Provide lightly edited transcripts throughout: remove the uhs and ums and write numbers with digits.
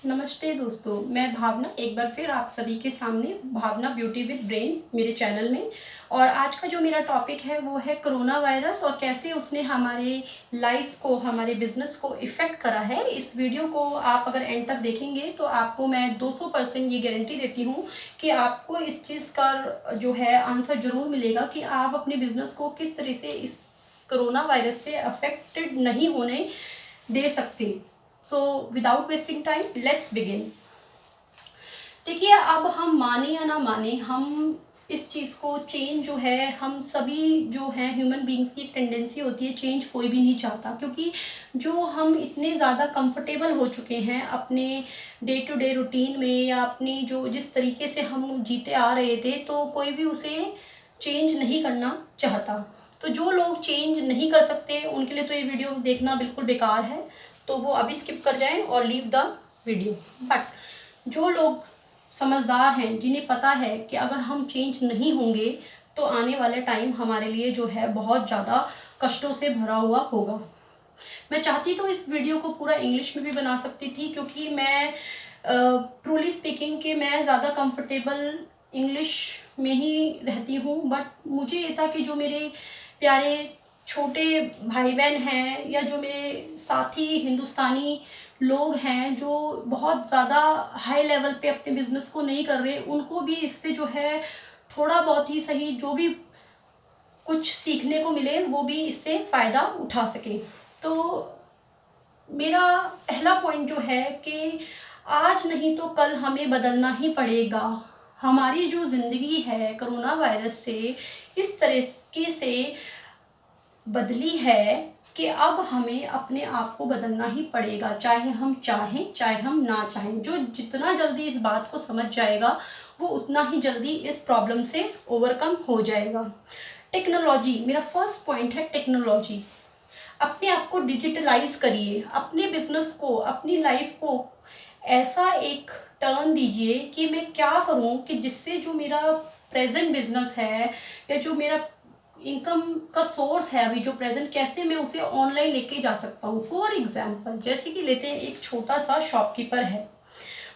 नमस्ते दोस्तों, मैं भावना एक बार फिर आप सभी के सामने भावना ब्यूटी विद ब्रेन मेरे चैनल में। और आज का जो मेरा टॉपिक है वो है कोरोना वायरस और कैसे उसने हमारे लाइफ को, हमारे बिजनेस को इफ़ेक्ट करा है। इस वीडियो को आप अगर एंड तक देखेंगे तो आपको मैं 200% ये गारंटी देती हूँ कि आपको इस चीज़ का जो है आंसर ज़रूर मिलेगा कि आप अपने बिजनेस को किस तरह से इस कोरोना वायरस से अफेक्टेड नहीं होने दे सकते। So without wasting time let's begin. देखिए, अब हम माने या ना माने, हम इस चीज़ को चेंज जो है, हम सभी जो हैं ह्यूमन बींग्स की एक टेंडेंसी होती है, चेंज कोई भी नहीं चाहता, क्योंकि जो हम इतने ज़्यादा कंफर्टेबल हो चुके हैं अपने डे टू डे रूटीन में या अपनी जो जिस तरीके से हम जीते आ रहे थे, तो कोई भी उसे चेंज नहीं करना चाहता। तो जो लोग चेंज नहीं कर सकते उनके लिए तो ये वीडियो देखना बिल्कुल बेकार है, तो वो अभी स्किप कर जाएं और लीव द वीडियो। बट जो लोग समझदार हैं, जिन्हें पता है कि अगर हम चेंज नहीं होंगे तो आने वाले टाइम हमारे लिए जो है बहुत ज़्यादा कष्टों से भरा हुआ होगा। मैं चाहती तो इस वीडियो को पूरा इंग्लिश में भी बना सकती थी, क्योंकि मैं ट्रूली स्पीकिंग कि मैं ज़्यादा कंफर्टेबल इंग्लिश में ही रहती हूँ। बट मुझे ये था कि जो मेरे प्यारे छोटे भाई बहन हैं या जो मेरे साथी हिंदुस्तानी लोग हैं जो बहुत ज़्यादा हाई लेवल पे अपने बिजनेस को नहीं कर रहे, उनको भी इससे जो है थोड़ा बहुत ही सही जो भी कुछ सीखने को मिले, वो भी इससे फ़ायदा उठा सके। तो मेरा पहला पॉइंट जो है कि आज नहीं तो कल हमें बदलना ही पड़ेगा। हमारी जो ज़िंदगी है कोरोना वायरस से इस तरीके से बदली है कि अब हमें अपने आप को बदलना ही पड़ेगा, चाहे हम चाहें चाहे हम ना चाहें। जो जितना जल्दी इस बात को समझ जाएगा वो उतना ही जल्दी इस प्रॉब्लम से ओवरकम हो जाएगा। टेक्नोलॉजी, मेरा फर्स्ट पॉइंट है टेक्नोलॉजी। अपने आप को डिजिटलाइज करिए, अपने बिजनेस को, अपनी लाइफ को ऐसा एक टर्न दीजिए कि मैं क्या करूं कि जिससे जो मेरा प्रेजेंट बिजनेस है या जो मेरा इनकम का सोर्स है अभी जो प्रेजेंट, कैसे मैं उसे ऑनलाइन लेके जा सकता हूँ। फॉर एग्जाम्पल जैसे कि लेते हैं, एक छोटा सा शॉपकीपर है,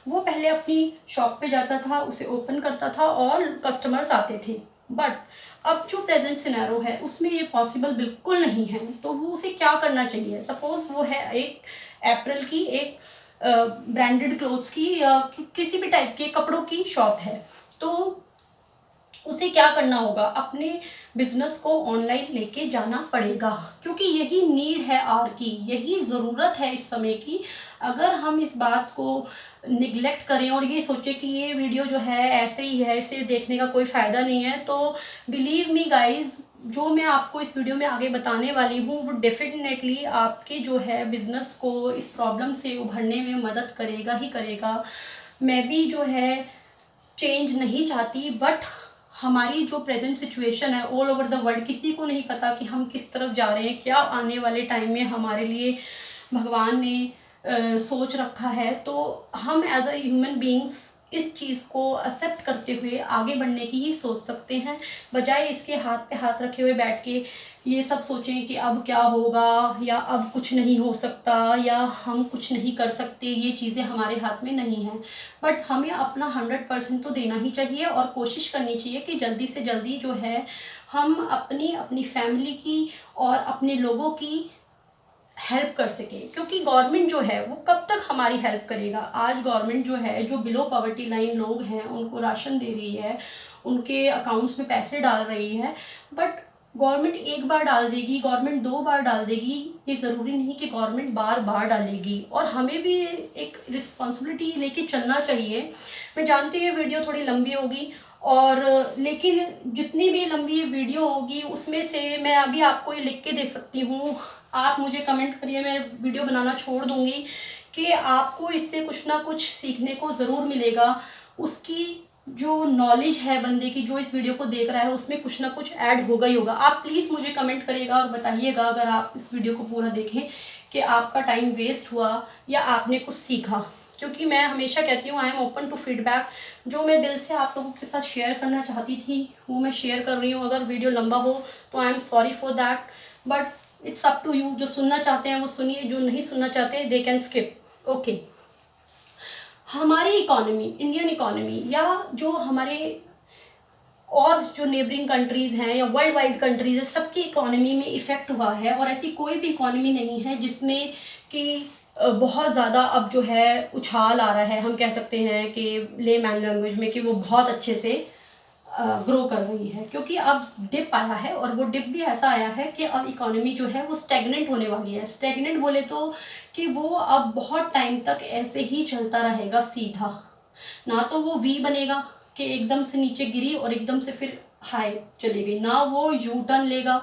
वो पहले अपनी शॉप पे जाता था, उसे ओपन करता था और कस्टमर्स आते थे। बट अब जो प्रेजेंट सिनेरियो है उसमें ये पॉसिबल बिल्कुल नहीं है। तो वो उसे क्या करना चाहिए? सपोज वो है एक एप्रिल की, एक ब्रांडेड क्लोथ्स की या किसी भी टाइप के कपड़ों की शॉप है, तो उसे क्या करना होगा? अपने बिजनेस को ऑनलाइन लेके जाना पड़ेगा, क्योंकि यही नीड है आर की, यही ज़रूरत है इस समय की। अगर हम इस बात को निगलेक्ट करें और ये सोचे कि ये वीडियो जो है ऐसे ही है, इसे देखने का कोई फ़ायदा नहीं है, तो बिलीव मी गाइज, जो मैं आपको इस वीडियो में आगे बताने वाली हूँ वो डेफिनेटली आपके जो है बिजनेस को इस प्रॉब्लम से उभरने में मदद करेगा ही करेगा। मैं भी जो है चेंज नहीं चाहती, बट हमारी जो प्रेजेंट सिचुएशन है ऑल ओवर द वर्ल्ड, किसी को नहीं पता कि हम किस तरफ जा रहे हैं, क्या आने वाले टाइम में हमारे लिए भगवान ने सोच रखा है। तो हम एज अ ह्यूमन बींग्स इस चीज़ को एक्सेप्ट करते हुए आगे बढ़ने की ही सोच सकते हैं, बजाय इसके हाथ पे हाथ रखे हुए बैठ के ये सब सोचें कि अब क्या होगा या अब कुछ नहीं हो सकता या हम कुछ नहीं कर सकते। ये चीज़ें हमारे हाथ में नहीं हैं, बट हमें अपना 100% तो देना ही चाहिए और कोशिश करनी चाहिए कि जल्दी से जल्दी जो है हम अपनी अपनी फैमिली की और अपने लोगों की हेल्प कर सके। क्योंकि गवर्नमेंट जो है वो कब तक हमारी हेल्प करेगा? आज गवर्नमेंट जो है, जो बिलो पॉवर्टी लाइन लोग हैं उनको राशन दे रही है, उनके अकाउंट्स में पैसे डाल रही है, बट गवर्नमेंट एक बार डाल देगी, गवर्नमेंट दो बार डाल देगी, ये ज़रूरी नहीं कि गवर्नमेंट बार बार डालेगी। और हमें भी एक रिस्पॉन्सिबिलिटी लेके चलना चाहिए। मैं जानती हूँ ये वीडियो थोड़ी लंबी होगी, और लेकिन जितनी भी लंबी वीडियो होगी उसमें से मैं अभी आपको ये लिख के दे सकती हूँ, आप मुझे कमेंट करिए, मैं वीडियो बनाना छोड़ दूँगी, कि आपको इससे कुछ ना कुछ सीखने को ज़रूर मिलेगा। उसकी जो नॉलेज है बंदे की, जो इस वीडियो को देख रहा है, उसमें कुछ ना कुछ ऐड होगा ही होगा। आप प्लीज़ मुझे कमेंट करिएगा और बताइएगा, अगर आप इस वीडियो को पूरा देखें, कि आपका टाइम वेस्ट हुआ या आपने कुछ सीखा। क्योंकि मैं हमेशा कहती हूँ I am open to feedback. जो मैं दिल से आप लोगों के साथ शेयर करना चाहती थी वो मैं शेयर कर रही हूँ। अगर वीडियो लंबा हो तो I am sorry for that, but it's up to you. जो सुनना चाहते हैं वो सुनिए, जो नहीं सुनना चाहते दे कैन स्किप। ओके, हमारी इकोनॉमी, इंडियन इकोनॉमी, या जो हमारे और जो नेबरिंग कंट्रीज़ हैं या वर्ल्ड वाइड कंट्रीज़ है, सबकी इकोनॉमी में इफ़ेक्ट हुआ है। और ऐसी कोई भी इकोनॉमी नहीं है जिसमें कि बहुत ज़्यादा अब जो है उछाल आ रहा है। हम कह सकते हैं कि लेमैन लैंग्वेज में कि वो बहुत अच्छे से ग्रो कर रही है, क्योंकि अब डिप आया है, और वो डिप भी ऐसा आया है कि अब इकोनॉमी जो है वो स्टेगनेंट होने वाली है। स्टेगनेंट बोले तो कि वो अब बहुत टाइम तक ऐसे ही चलता रहेगा सीधा, ना तो वो वी बनेगा कि एकदम से नीचे गिरी और एकदम से फिर हाई चली गई, ना वो यू टर्न लेगा।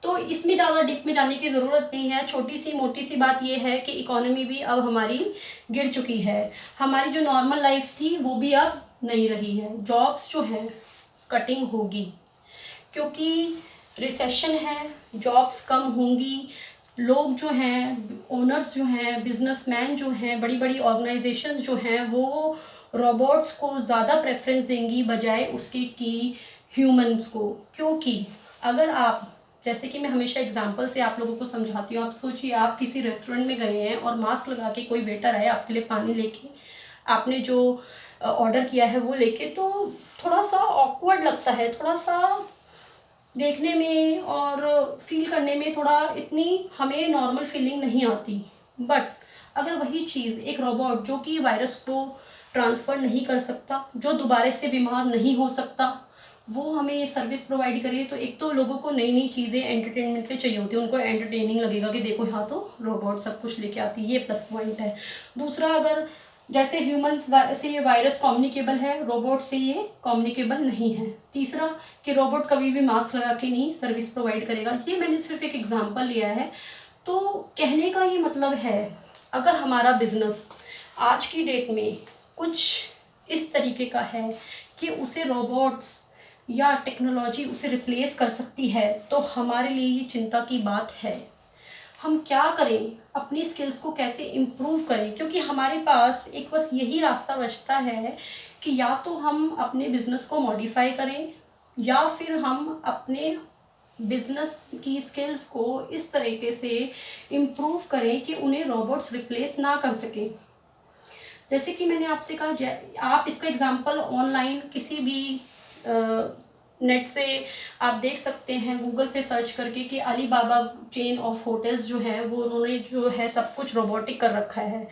तो इसमें ज़्यादा डिप में जाने की ज़रूरत नहीं है। छोटी सी मोटी सी बात ये है कि इकोनॉमी भी अब हमारी गिर चुकी है। हमारी जो नॉर्मल लाइफ थी वो भी अब नहीं रही है। जॉब्स जो हैं कटिंग होगी, क्योंकि रिसेशन है, जॉब्स कम होंगी। लोग जो हैं, ओनर्स जो हैं, बिजनेसमैन जो हैं, बड़ी बड़ी ऑर्गेनाइजेशंस जो हैं, वो रोबोट्स को ज़्यादा प्रेफरेंस देंगी बजाय उसके कि ह्यूमंस को। क्योंकि अगर आप, जैसे कि मैं हमेशा एग्जांपल से आप लोगों को समझाती हूँ, आप सोचिए आप किसी रेस्टोरेंट में गए हैं और मास्क लगा के कोई वेटर आए आपके लिए पानी लेके, आपने जो ऑर्डर किया है वो लेके, तो थोड़ा सा ऑकवर्ड लगता है, थोड़ा सा देखने में और फील करने में थोड़ा इतनी हमें नॉर्मल फीलिंग नहीं आती। बट अगर वही चीज़ एक रोबोट जो कि वायरस को ट्रांसफ़र नहीं कर सकता, जो दोबारा से बीमार नहीं हो सकता, वो हमें सर्विस प्रोवाइड करे, तो एक तो लोगों को नई नई चीज़ें एंटरटेनमेंट के लिए चाहिए होती है, उनको एंटरटेनिंग लगेगा कि देखो यहाँ तो रोबोट सब कुछ लेके आती है, ये प्लस पॉइंट है। दूसरा, अगर जैसे ह्यूमंस से ये वायरस कम्युनिकेबल है, रोबोट से ये कम्युनिकेबल नहीं है। तीसरा, कि रोबोट कभी भी मास्क लगा के नहीं सर्विस प्रोवाइड करेगा। ये मैंने सिर्फ एक एग्जांपल लिया है। तो कहने का ये मतलब है, अगर हमारा बिजनेस आज की डेट में कुछ इस तरीके का है कि उसे रोबोट्स या टेक्नोलॉजी उसे रिप्लेस कर सकती है, तो हमारे लिए ये चिंता की बात है। हम क्या करें, अपनी स्किल्स को कैसे इम्प्रूव करें, क्योंकि हमारे पास एक बस यही रास्ता बचता है कि या तो हम अपने बिजनेस को मॉडिफाई करें, या फिर हम अपने बिजनेस की स्किल्स को इस तरीके से इम्प्रूव करें कि उन्हें रोबोट्स रिप्लेस ना कर सकें। जैसे कि मैंने आपसे कहा, आप इसका एग्जांपल ऑनलाइन किसी भी नेट से आप देख सकते हैं, गूगल पे सर्च करके, कि अली बाबा चेन ऑफ होटल्स जो है वो उन्होंने जो है सब कुछ रोबोटिक कर रखा है।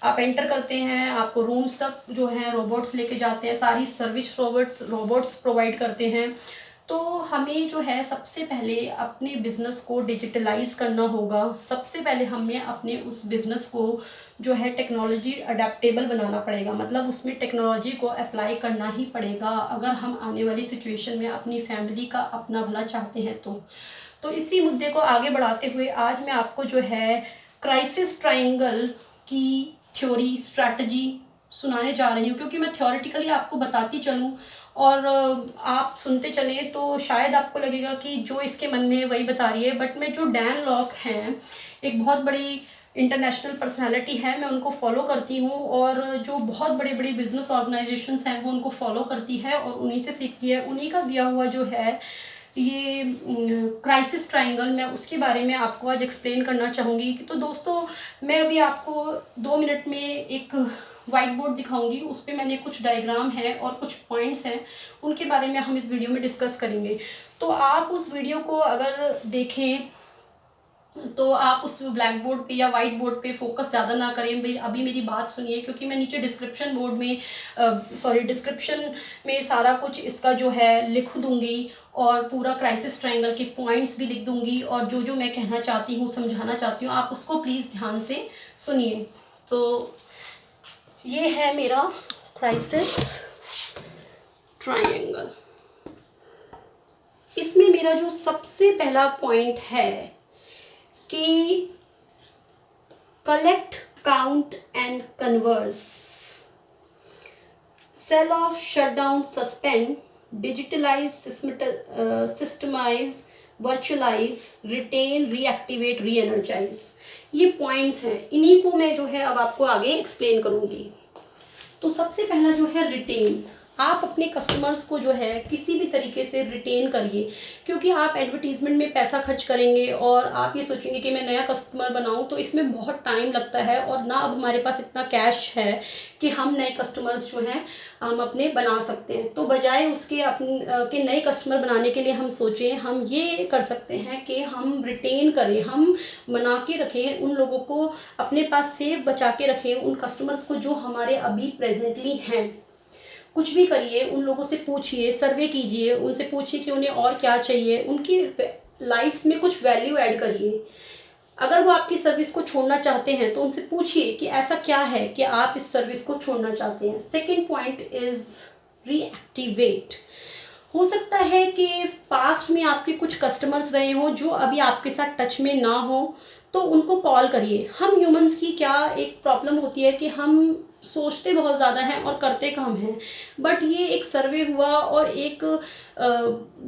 आप एंटर करते हैं, आपको रूम्स तक जो है रोबोट्स लेके जाते हैं, सारी सर्विस रोबोट्स प्रोवाइड करते हैं। तो हमें जो है सबसे पहले अपने बिज़नेस को डिजिटलाइज करना होगा। सबसे पहले हमें अपने उस बिज़नेस को जो है टेक्नोलॉजी अडेप्टेबल बनाना पड़ेगा, मतलब उसमें टेक्नोलॉजी को अप्लाई करना ही पड़ेगा, अगर हम आने वाली सिचुएशन में अपनी फैमिली का अपना भला चाहते हैं तो इसी मुद्दे को आगे बढ़ाते हुए आज मैं आपको जो है क्राइसिस ट्रायंगल की थ्योरी, स्ट्रैटेजी सुनाने जा रही हूँ। क्योंकि मैं थ्योरेटिकली आपको बताती चलूँ और आप सुनते चले तो शायद आपको लगेगा कि जो इसके मन में है वही बता रही है, बट मैं जो डैन लॉक हैं, एक बहुत बड़ी इंटरनेशनल पर्सनालिटी है, मैं उनको फॉलो करती हूँ, और जो बहुत बड़े बड़े बिजनेस ऑर्गेनाइजेशंस हैं वो उनको फॉलो करती है और उन्हीं से सीखती है। उन्हीं का दिया हुआ जो है ये क्राइसिस ट्रायंगल, मैं उसके बारे में आपको आज एक्सप्लेन करना चाहूँगी। तो दोस्तों, मैं अभी आपको 2 मिनट में एक वाइट बोर्ड दिखाऊंगी, उस पर मैंने कुछ डायग्राम है और कुछ पॉइंट्स हैं, उनके बारे में हम इस वीडियो में डिस्कस करेंगे। तो आप उस वीडियो को अगर देखें तो आप उस ब्लैक बोर्ड पे या वाइट बोर्ड पे फोकस ज़्यादा ना करें, भाई अभी मेरी बात सुनिए, क्योंकि मैं नीचे डिस्क्रिप्शन में सारा कुछ इसका जो है लिख दूंगी, और पूरा क्राइसिस ट्रायंगल के पॉइंट्स भी लिख दूंगी, और जो जो मैं कहना चाहती हूँ, समझाना चाहती हूँ, आप उसको प्लीज़ ध्यान से सुनिए। तो ये है मेरा क्राइसिस ट्रायंगल। इसमें मेरा जो सबसे पहला पॉइंट है कि collect, count and converse, sell off, shut down, suspend, digitalize, systemize, virtualize, retain, reactivate, reenergize. ये पॉइंट्स हैं, इन्हीं को मैं जो है अब आपको आगे एक्सप्लेन करूंगी। तो सबसे पहला जो है रिटेन। आप अपने कस्टमर्स को जो है किसी भी तरीके से रिटेन करिए, क्योंकि आप एडवर्टीज़मेंट में पैसा खर्च करेंगे और आप ये सोचेंगे कि मैं नया कस्टमर बनाऊं, तो इसमें बहुत टाइम लगता है और ना अब हमारे पास इतना कैश है कि हम नए कस्टमर्स जो हैं हम अपने बना सकते हैं। तो बजाय उसके के नए कस्टमर बनाने के लिए हम सोचें, हम ये कर सकते हैं कि हम रिटेन करें, हम बना के रखें उन लोगों को, अपने पास सेव बचा के रखें उन कस्टमर्स को जो हमारे अभी प्रेजेंटली हैं। कुछ भी करिए, उन लोगों से पूछिए, सर्वे कीजिए, उनसे पूछिए कि उन्हें और क्या चाहिए, उनकी लाइफ्स में कुछ वैल्यू ऐड करिए। अगर वो आपकी सर्विस को छोड़ना चाहते हैं तो उनसे पूछिए कि ऐसा क्या है कि आप इस सर्विस को छोड़ना चाहते हैं। Second point is reactivate. हो सकता है कि पास्ट में आपके कुछ कस्टमर्स रहे हों जो अभी आपके साथ टच में ना हो, तो उनको कॉल करिए। हम ह्यूमंस की क्या एक प्रॉब्लम होती है कि हम सोचते बहुत ज़्यादा हैं और करते कम हैं, बट ये एक सर्वे हुआ और एक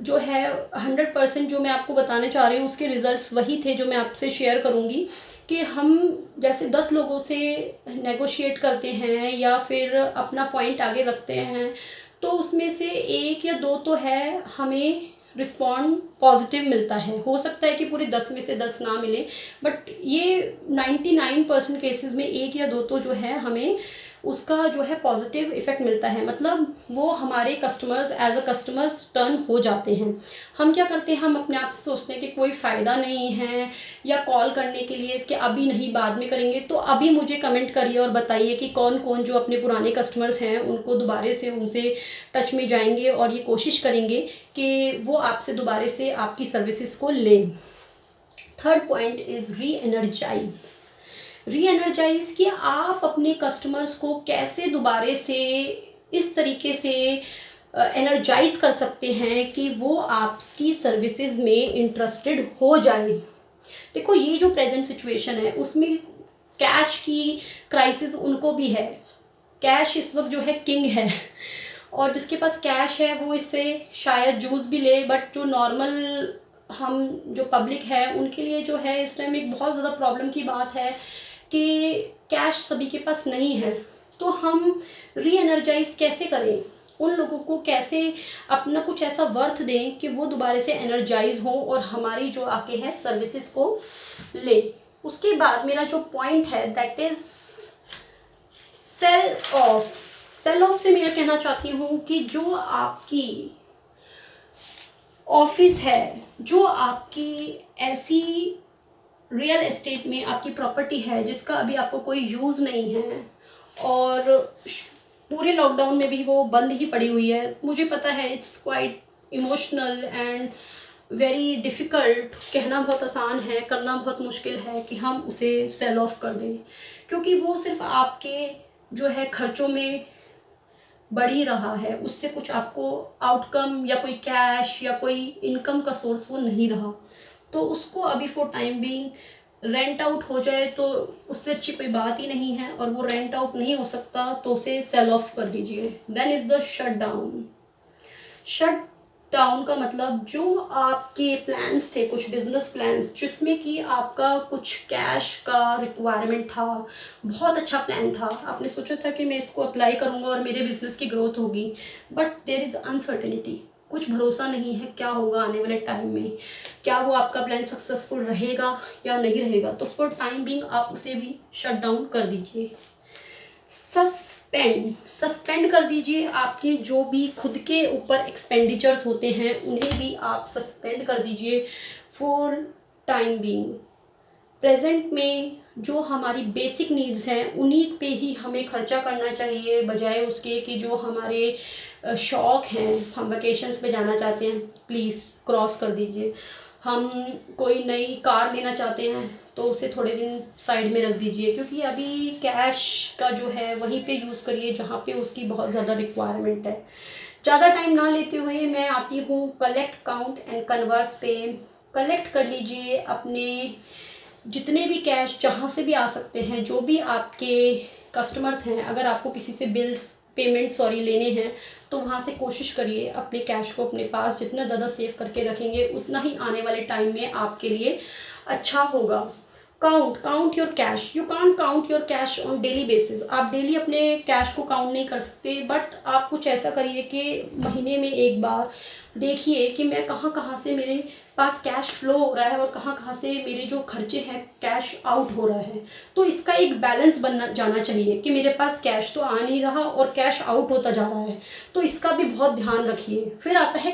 जो है 100% जो मैं आपको बताने चाह रही हूँ उसके रिजल्ट्स वही थे जो मैं आपसे शेयर करूँगी कि हम जैसे 10 लोगों से नेगोशिएट करते हैं या फिर अपना पॉइंट आगे रखते हैं, तो उसमें से 1 या 2 तो है हमें रिस्पॉन्ड पॉजिटिव मिलता है। हो सकता है कि पूरे 10 में से 10 ना मिले, बट ये 99% केसेस में 1 या 2 तो जो है हमें उसका जो है पॉजिटिव इफेक्ट मिलता है, मतलब वो हमारे customers as a customers turn हो जाते हैं। हम क्या करते हैं, हम अपने आप से सोचते हैं कि कोई फ़ायदा नहीं है या कॉल करने के लिए कि अभी नहीं बाद में करेंगे। तो अभी मुझे कमेंट करिए और बताइए कि कौन कौन जो अपने पुराने कस्टमर्स हैं उनको दोबारा से उनसे टच में जाएंगे और ये कोशिश करेंगे कि वो आपसे दोबारा से आपकी सर्विसेज को लें। थर्ड पॉइंट इज़ री एनर्जाइज कि आप अपने कस्टमर्स को कैसे दोबारा से इस तरीके से एनर्जाइज कर सकते हैं कि वो आपकी सर्विसेज में इंटरेस्टेड हो जाए। देखो, ये जो प्रेजेंट सिचुएशन है उसमें कैश की क्राइसिस उनको भी है। कैश इस वक्त जो है किंग है और जिसके पास कैश है वो इससे शायद जूस भी ले, बट जो नॉर्मल हम जो पब्लिक है उनके लिए जो है इस टाइम एक बहुत ज़्यादा प्रॉब्लम की बात है कि कैश सभी के पास नहीं है। तो हम री एनर्जाइज कैसे करें, उन लोगों को कैसे अपना कुछ ऐसा वर्थ दें कि वो दोबारा से एनर्जाइज हो और हमारी जो आके है सर्विसेज को ले। उसके बाद मेरा जो पॉइंट है दैट इज सेल ऑफ से मैं कहना चाहती हूँ कि जो आपकी ऑफिस है, जो आपकी ऐसी रियल एस्टेट में आपकी प्रॉपर्टी है जिसका अभी आपको कोई यूज़ नहीं है और पूरे लॉकडाउन में भी वो बंद ही पड़ी हुई है। मुझे पता है it's quite emotional and very difficult, कहना बहुत आसान है, करना बहुत मुश्किल है कि हम उसे सेल ऑफ कर दें, क्योंकि वो सिर्फ आपके जो है खर्चों में बढ़ ही रहा है, उससे कुछ आपको आउटकम या कोई कैश या कोई इनकम का सोर्स वो नहीं रहा। तो उसको अभी for time being rent out हो जाए तो उससे अच्छी कोई बात ही नहीं है, और वो रेंट आउट नहीं हो सकता तो उसे सेल ऑफ कर दीजिए। Then is the shut down. Shut down का मतलब जो आपके प्लान्स थे, कुछ बिजनेस प्लान्स जिसमें कि आपका कुछ कैश का रिक्वायरमेंट था, बहुत अच्छा प्लान था, आपने सोचा था कि मैं इसको अप्लाई करूँगा और मेरे बिजनेस की ग्रोथ होगी, बट देयर इज़ अनसर्टेनिटी, कुछ भरोसा नहीं है क्या होगा आने वाले टाइम में, क्या वो आपका प्लान सक्सेसफुल रहेगा या नहीं रहेगा। तो फॉर टाइम बीइंग आप उसे भी शट डाउन कर दीजिए। सस्पेंड कर दीजिए। आपके जो भी खुद के ऊपर एक्सपेंडिचर्स होते हैं उन्हें भी आप सस्पेंड कर दीजिए फॉर टाइम बीइंग। प्रेजेंट में जो हमारी बेसिक नीड्स हैं उन्हीं पे ही हमें खर्चा करना चाहिए, बजाय उसके कि जो हमारे शौक़ हैं, हम वेकेशंस पे जाना चाहते हैं, प्लीज़ क्रॉस कर दीजिए। हम कोई नई कार लेना चाहते हैं तो उसे थोड़े दिन साइड में रख दीजिए, क्योंकि अभी कैश का जो है वहीं पे यूज़ करिए जहाँ पे उसकी बहुत ज़्यादा रिक्वायरमेंट है। ज़्यादा टाइम ना लेते हुए मैं आती हूँ कलेक्ट, काउंट एंड कन्वर्स पे। कलेक्ट कर लीजिए अपने जितने भी कैश जहाँ से भी आ सकते हैं, जो भी आपके कस्टमर्स हैं, अगर आपको किसी से पेमेंट लेने हैं तो वहाँ से कोशिश करिए अपने कैश को अपने पास जितना ज़्यादा सेव करके रखेंगे उतना ही आने वाले टाइम में आपके लिए अच्छा होगा। Count your cash. You can't count your cash on daily basis. आप डेली अपने कैश को काउंट नहीं कर सकते, बट आप कुछ ऐसा करिए कि महीने में एक बार देखिए कि मैं कहाँ कहाँ से मेरे पास कैश फ्लो हो रहा है और कहाँ कहाँ से मेरे जो खर्चे हैं कैश आउट हो रहा है। तो इसका एक बैलेंस बनना जाना चाहिए कि मेरे पास कैश तो आ नहीं रहा और कैश आउट होता जा रहा है, तो इसका भी बहुत ध्यान रखिए। फिर आता है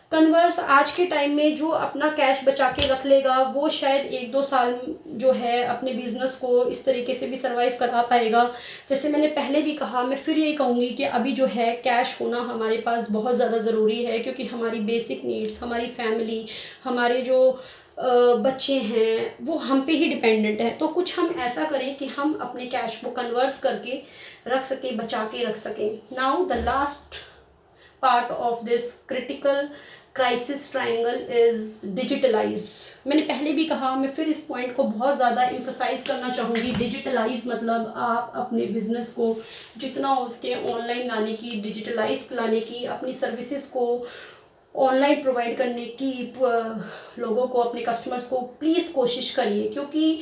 कन्वर्स। आज के टाइम में जो अपना कैश बचा के रख लेगा वो शायद 1-2 साल जो है अपने बिजनेस को इस तरीके से भी सरवाइव करा पाएगा। जैसे मैंने पहले भी कहा, मैं फिर यही कहूँगी कि अभी जो है कैश होना हमारे पास बहुत ज़्यादा ज़रूरी है, क्योंकि हमारी बेसिक नीड्स, हमारी फैमिली, हमारे जो बच्चे हैं वो हम पे ही डिपेंडेंट है। तो कुछ हम ऐसा करें कि हम अपने कैश को कन्वर्स करके रख सकें, बचा के रख सकें। Now the last part of this critical crisis triangle is digitalize. मैंने पहले भी कहा, मैं फिर इस पॉइंट को बहुत ज़्यादा एम्फसाइज करना चाहूँगी। डिजिटलाइज मतलब आप अपने बिजनेस को जितना हो सके ऑनलाइन लाने की, डिजिटलाइज लाने की, अपनी सर्विसेज को ऑनलाइन प्रोवाइड करने की लोगों को, अपने कस्टमर्स को प्लीज़ कोशिश करिए, क्योंकि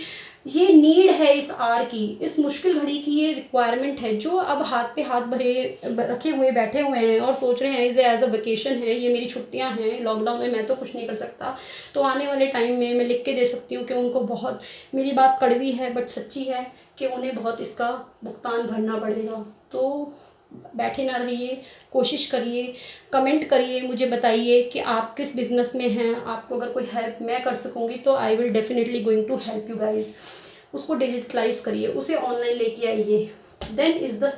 ये नीड है इस आर की, इस मुश्किल घड़ी की ये रिक्वायरमेंट है। जो अब हाथ पे हाथ भरे रखे हुए बैठे हुए हैं और सोच रहे हैं इसे एज अ वेकेशन है, ये मेरी छुट्टियां हैं, लॉकडाउन में मैं तो कुछ नहीं कर सकता, तो आने वाले टाइम में मैं लिख के दे सकती हूँ कि उनको बहुत, मेरी बात कड़वी है बट सच्ची है, कि उन्हें बहुत इसका भुगतान भरना पड़ेगा। तो बैठे ना रहिए, कोशिश करिए, कमेंट करिए, मुझे बताइए कि आप किस बिज़नेस में हैं। आपको अगर कोई हेल्प मैं कर सकूँगी तो I will definitely going to help you guys. उसको डिजिटलाइज करिए, उसे ऑनलाइन लेके आइए। देन इज़ द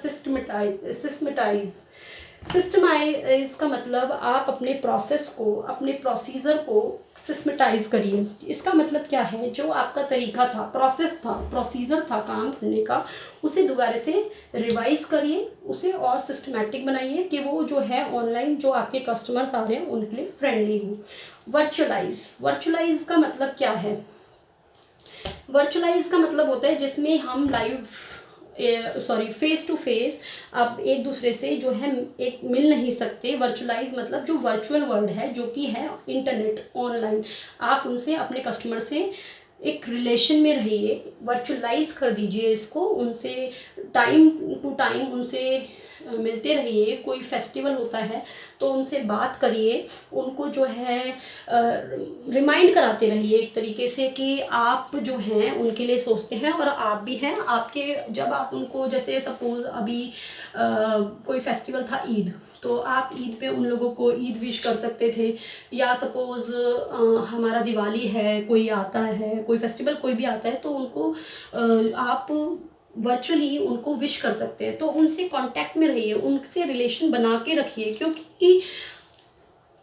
सिस्टमाइज का मतलब आप अपने प्रोसेस को, अपने प्रोसीजर को सिस्टमेटाइज करिए। इसका मतलब क्या है, जो आपका तरीका था, प्रोसेस था, प्रोसीजर था काम करने का, उसे दोबारा से रिवाइज करिए, उसे और सिस्टमैटिक बनाइए कि वो जो है ऑनलाइन जो आपके कस्टमर्स आ रहे हैं उनके लिए फ्रेंडली हो। वर्चुअलाइज का मतलब क्या है? वर्चुअलाइज का मतलब होता है जिसमें हम फेस टू फेस अब एक दूसरे से जो है एक मिल नहीं सकते। वर्चुअलाइज मतलब जो वर्चुअल वर्ल्ड है, जो कि है इंटरनेट, ऑनलाइन, आप उनसे, अपने कस्टमर से एक रिलेशन में रहिए, वर्चुअलाइज कर दीजिए इसको, उनसे टाइम टू टाइम उनसे मिलते रहिए। कोई फेस्टिवल होता है तो उनसे बात करिए, उनको जो है रिमाइंड कराते रहिए एक तरीके से कि आप जो हैं उनके लिए सोचते हैं और आप भी हैं। आपके जब आप उनको, जैसे सपोज अभी कोई फेस्टिवल था ईद, तो आप ईद पे उन लोगों को ईद विश कर सकते थे, या सपोज हमारा दिवाली है, कोई आता है, कोई फेस्टिवल कोई भी आता है, तो उनको आप वर्चुअली उनको विश कर सकते हैं। तो उनसे कांटेक्ट में रहिए, उनसे रिलेशन बना के रखिए, क्योंकि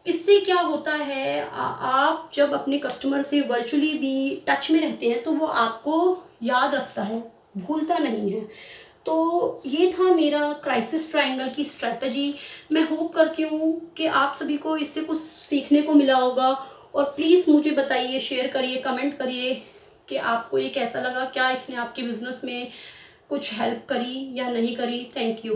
इससे क्या होता है, आप जब अपने कस्टमर से वर्चुअली भी टच में रहते हैं तो वो आपको याद रखता है, भूलता नहीं है। तो ये था मेरा क्राइसिस ट्रायंगल की स्ट्रेटजी। मैं होप करती हूँ कि आप सभी को इससे कुछ सीखने को मिला होगा, और प्लीज़ मुझे बताइए, शेयर करिए, कमेंट करिए कि आपको ये कैसा लगा, क्या इसने आपके बिज़नेस में कुछ हेल्प करी या नहीं करी। Thank you.